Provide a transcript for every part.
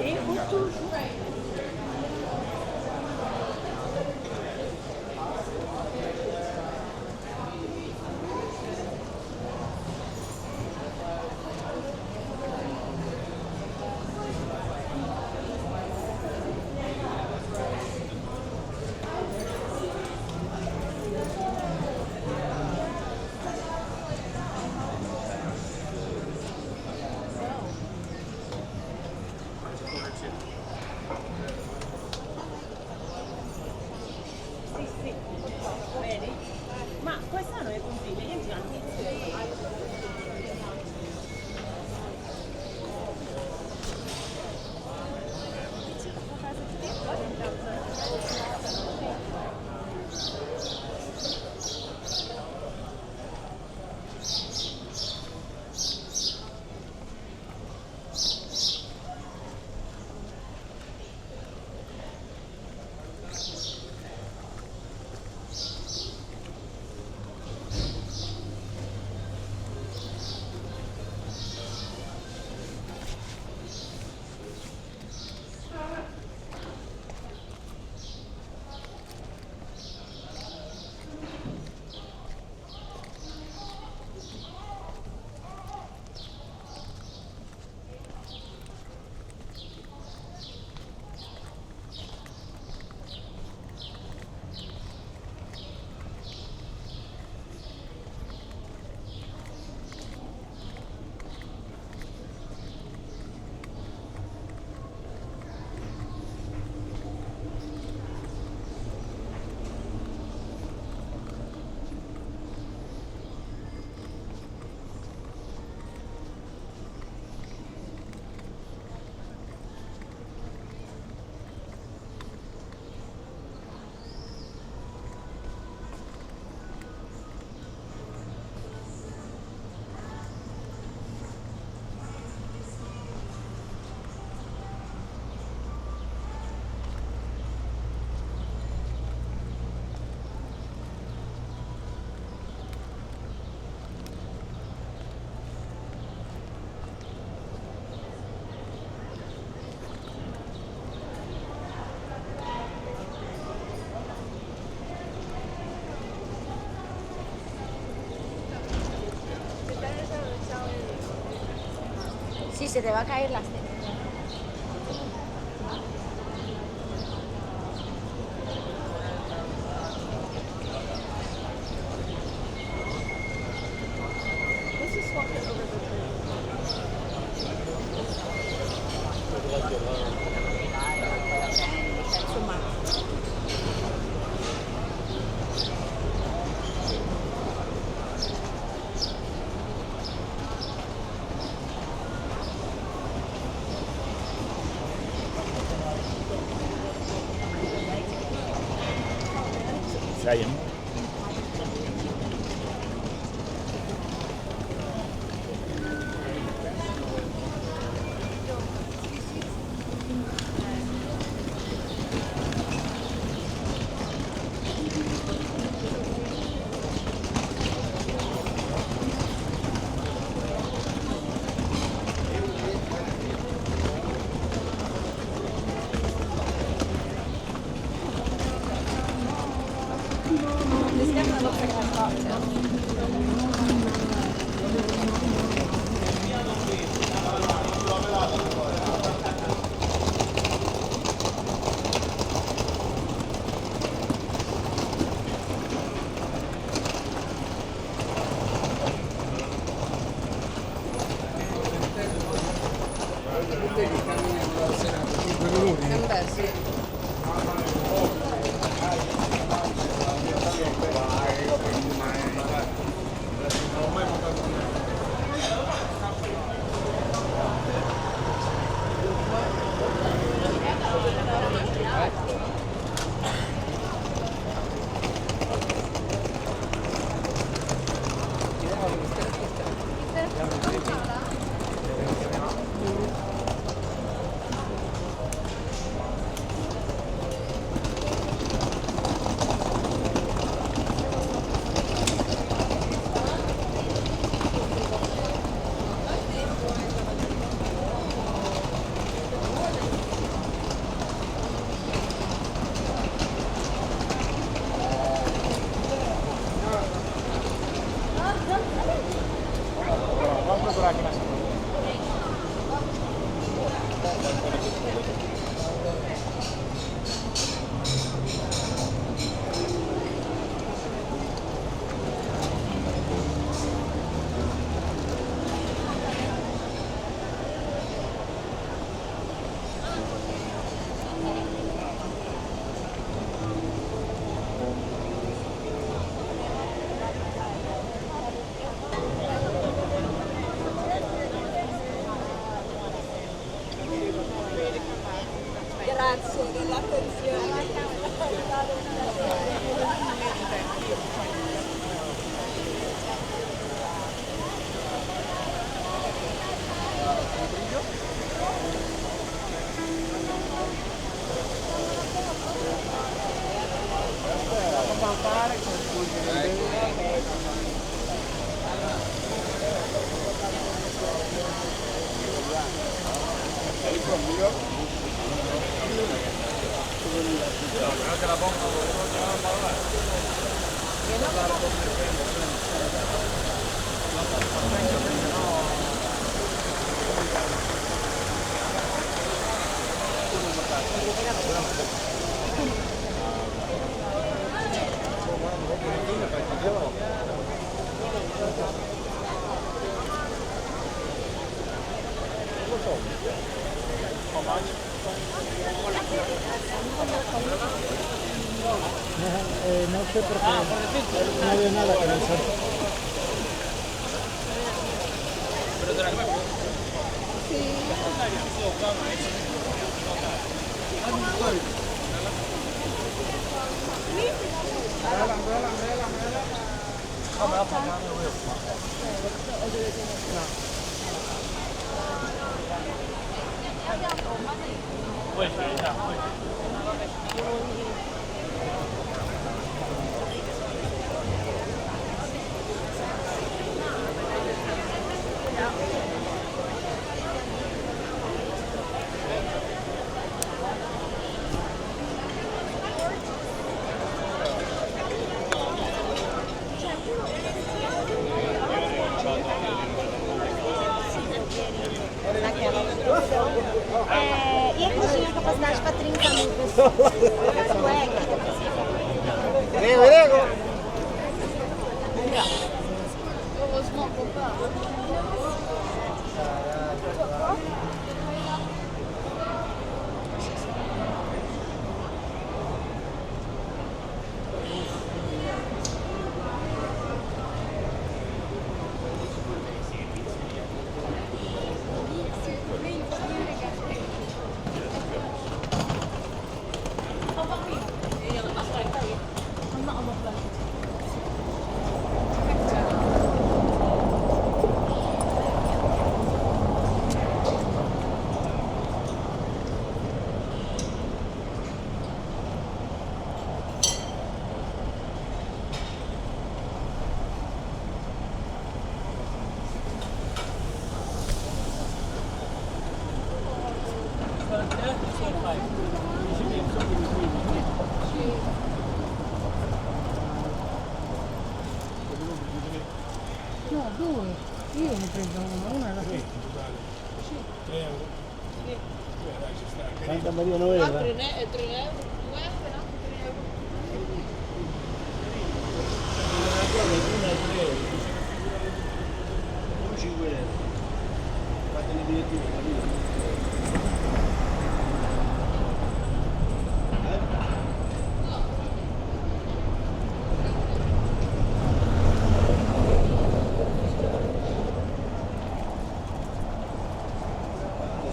Et autour. Sì, sì, vedi? Ma quest'anno è così, negli ultimi anni. Sí, se te va a caer la cena. Insomma, Sayang. this definitely looks like it has cocktails. Beh, sì. Grazie dell'attenzione. No sé por qué no veo nada que no sé. E a cozinha com capacidade para 30 mil pessoas. No, due. Io ne prendo una alla fine. Santa Maria Novella. 3 euro, 2 euro.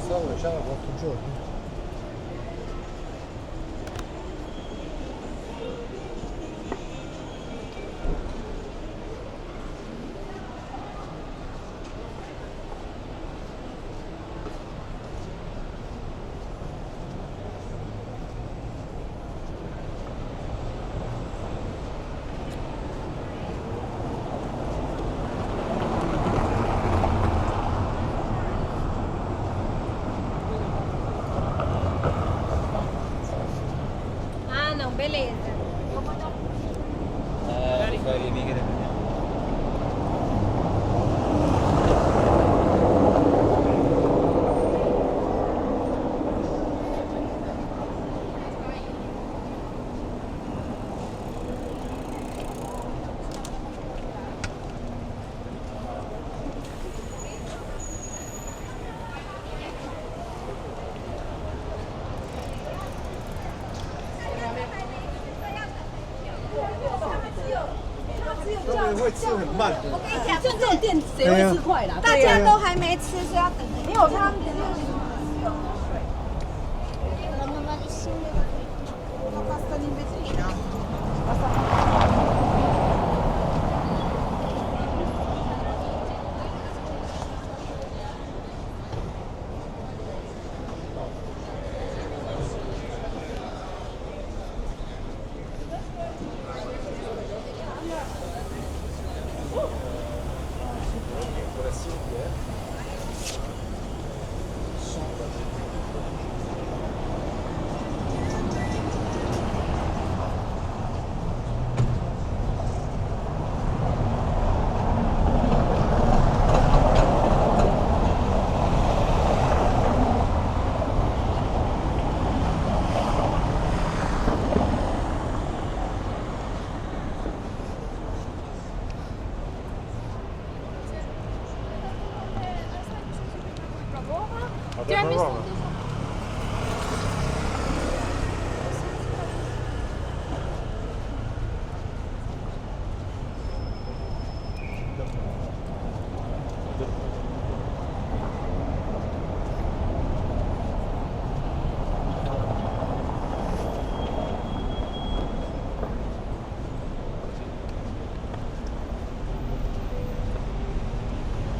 Stavo già da 4 giorni. Ah, não, beleza.我跟你讲，就这种店谁会吃快啦？大家都还没吃，是要等。没有他们。妈妈就 Tam jest Dobra.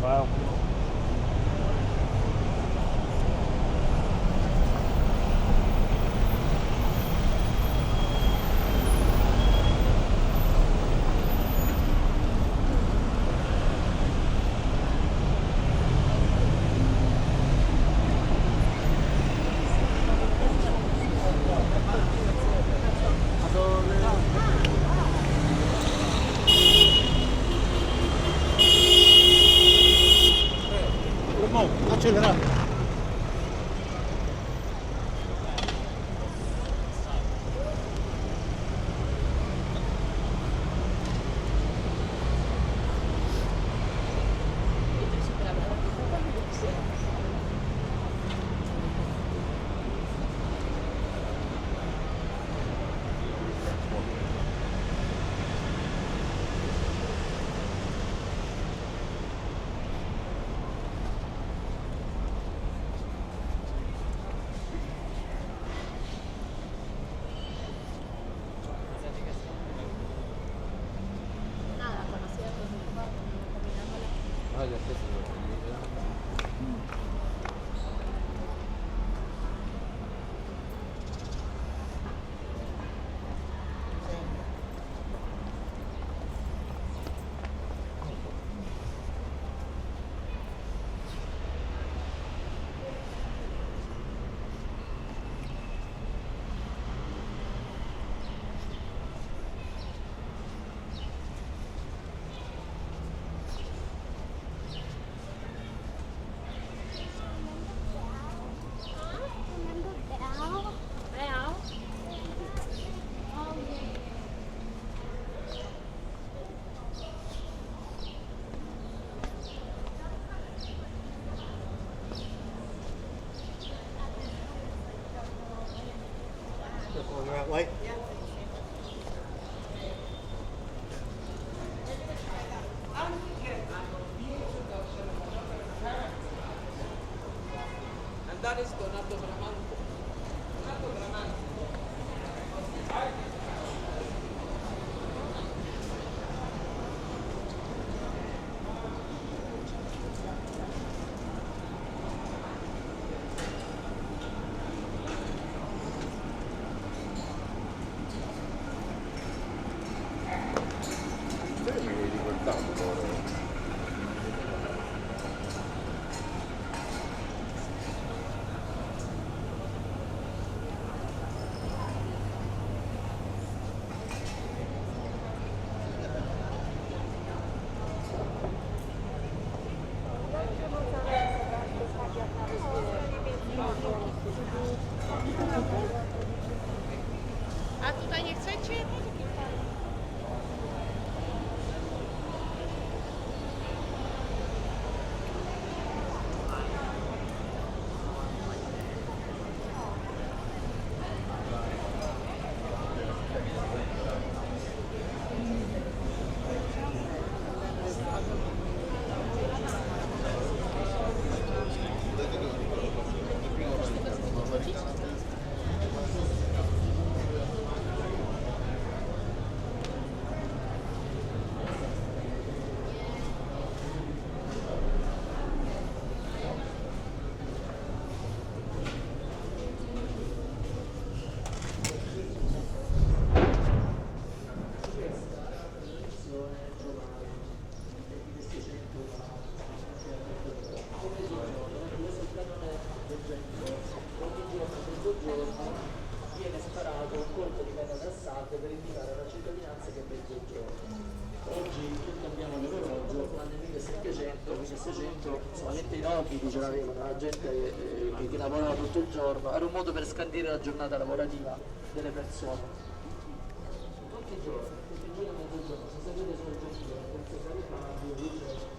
Wow. Accelerato. Nada, conocida por mi papá, caminándola. Real. Wait. Andare sto Donato Bramante. Donato Bramante. A tutaj nie chcecie? Viene sparato un colpo di canone d'assalto per indicare alla cittadinanza che è mezzogiorno. Oggi tutti abbiamo l'orologio, ma nel 1600, solamente i nobili ce l'avevano, la gente che lavorava tutto il giorno, era un modo per scandire la giornata lavorativa delle persone. Tutti i giorni a mezzogiorno, se sapete sul gestire, penso che Fabio,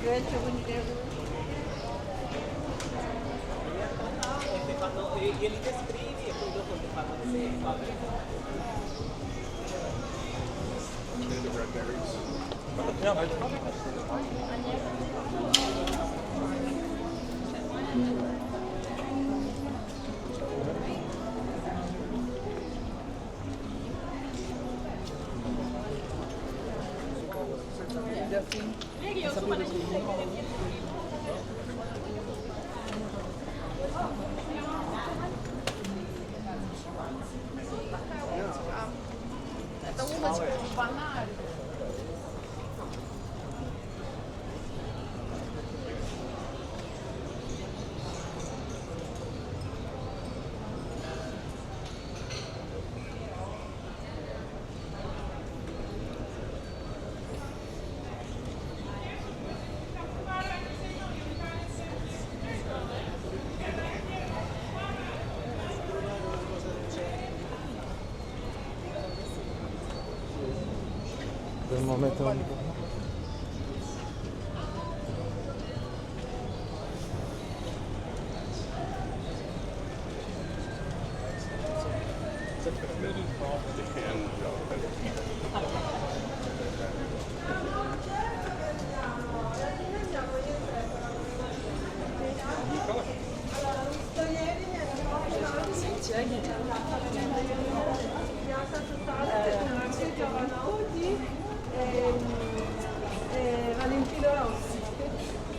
vecchio, quindi glieli descrivi e poi dopo ti fanno le Termometro. Valentino Rossi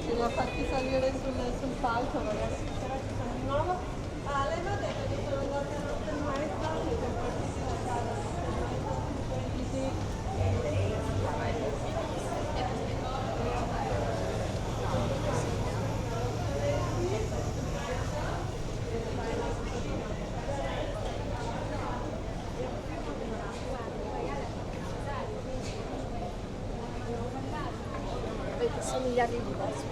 che li ha fatti salire sul palco, ragazzi. Di nuovo. Lei mi ha detto che sono andate a notte maestra, che sono partiti da casa. Miliardi di passi.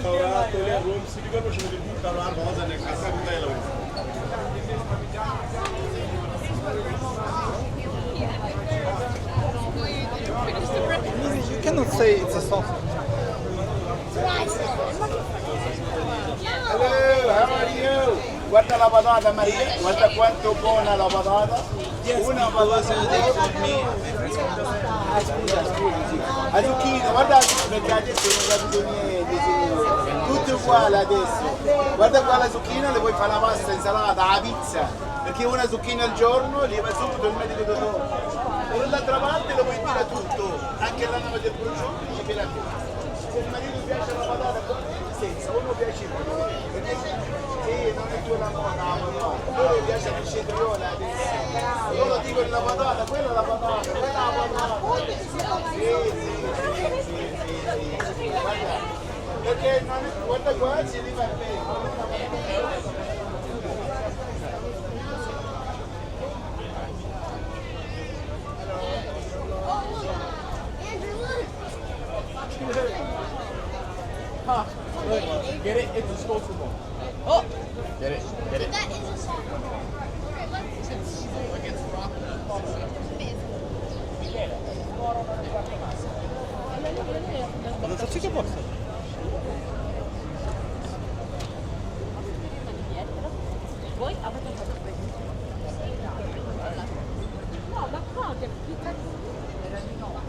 Lavorato lì a Roma, si ricorda c'è di tutta la cosa nel castello. You cannot say it's a sausage. Hello, how are you? Guarda la patata Maria, guarda quanto buona la patata. Una patata la zucchina, guarda perché adesso non capito niente, signore. Tutto uguale adesso. Guarda qua la zucchina, le puoi fare la pasta, insalata, la pizza. Perché una zucchina al giorno gli va subito il medico dottore. E dall'altra parte lo puoi dire tutto, anche la nave del prosciutto ci viene a te. Se il marito piace la patata con senza, uno piace il sì, non è più la moda, loro piace il cetriolo adesso. Loro dicono la patata, quella è la patata, quella è la patata. Sì. Guarda, perché non è, guarda qua ci arriva bene. Get it? It's disposable. Oh! Get it? Get it? That is a song. Okay, Ma non so se che posso. Voi avete fatto questo? No, ma qua che era di no.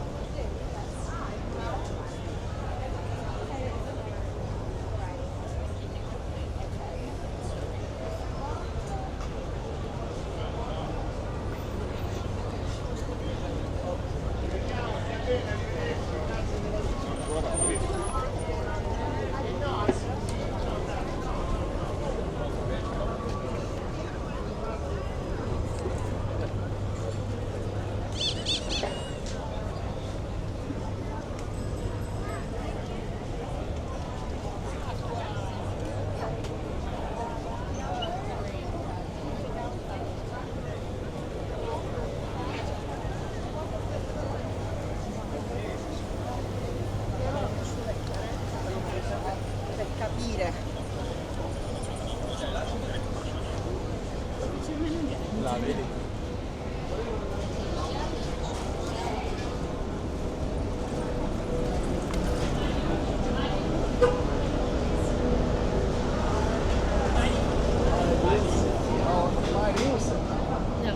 La vedi?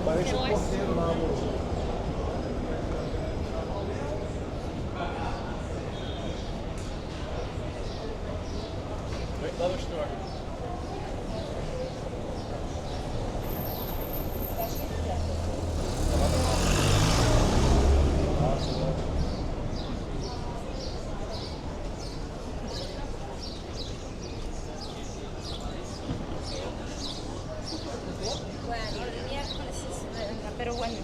Parece um porteiro lá, amor. Wait, love store. Pero bueno.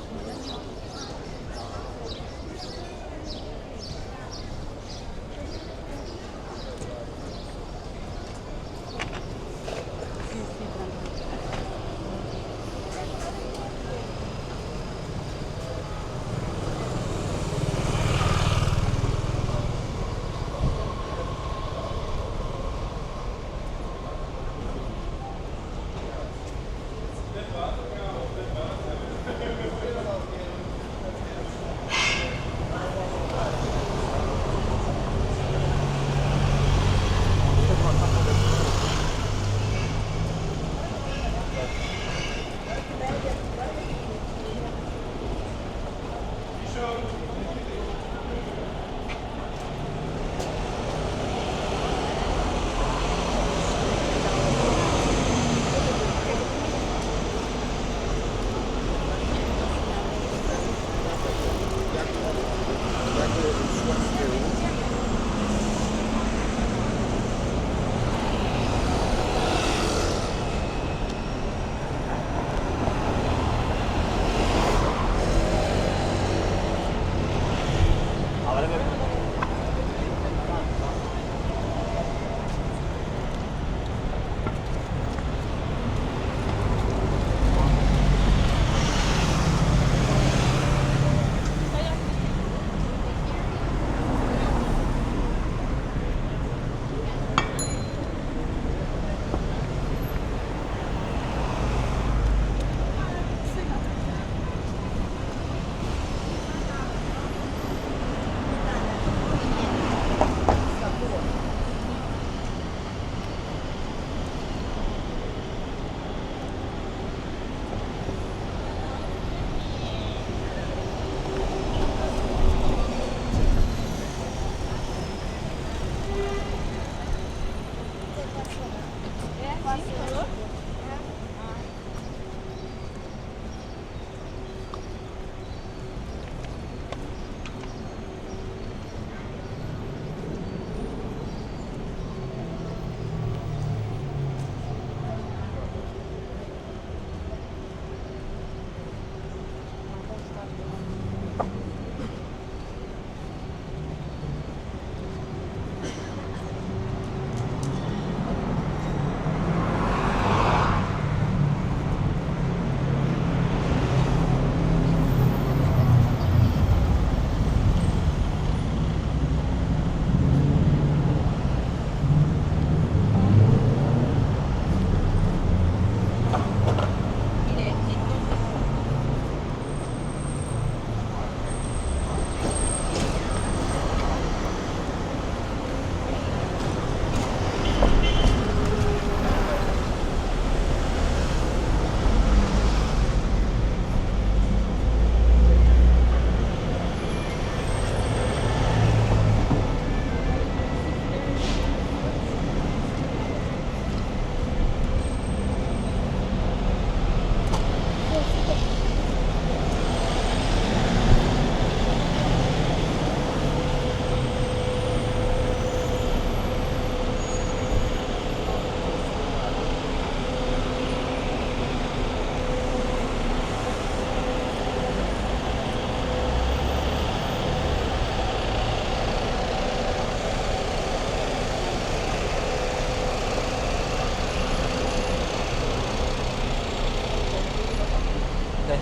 La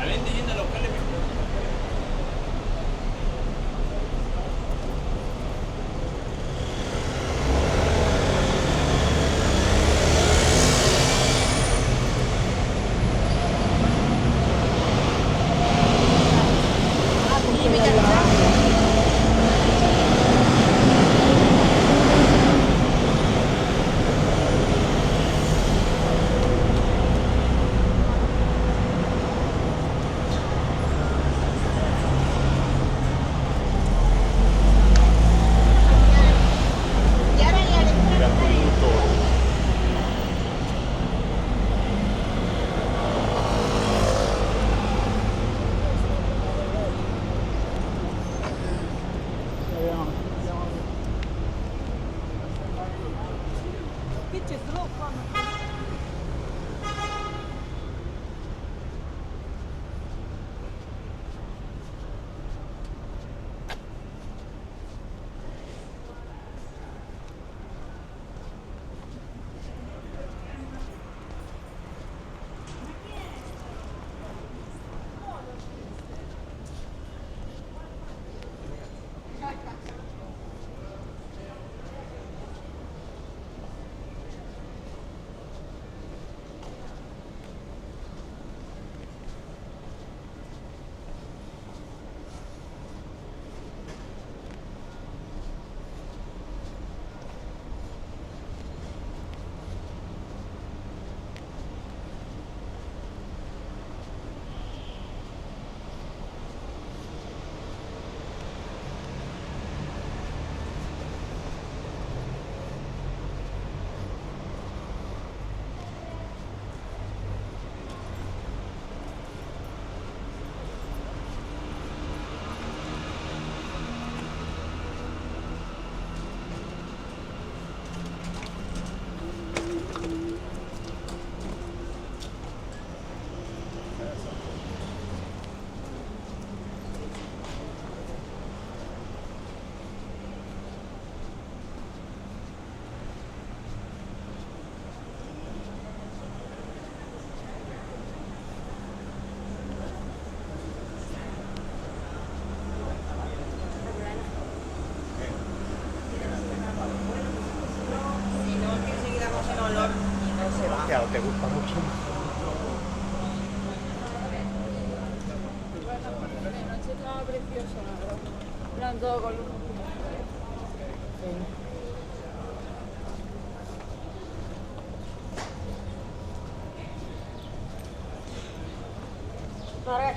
vende yendo a locales. Che c'è troppo? Claro, te gusta mucho. Noche estaba precioso, la verdad. Eran todo con luz. Ahora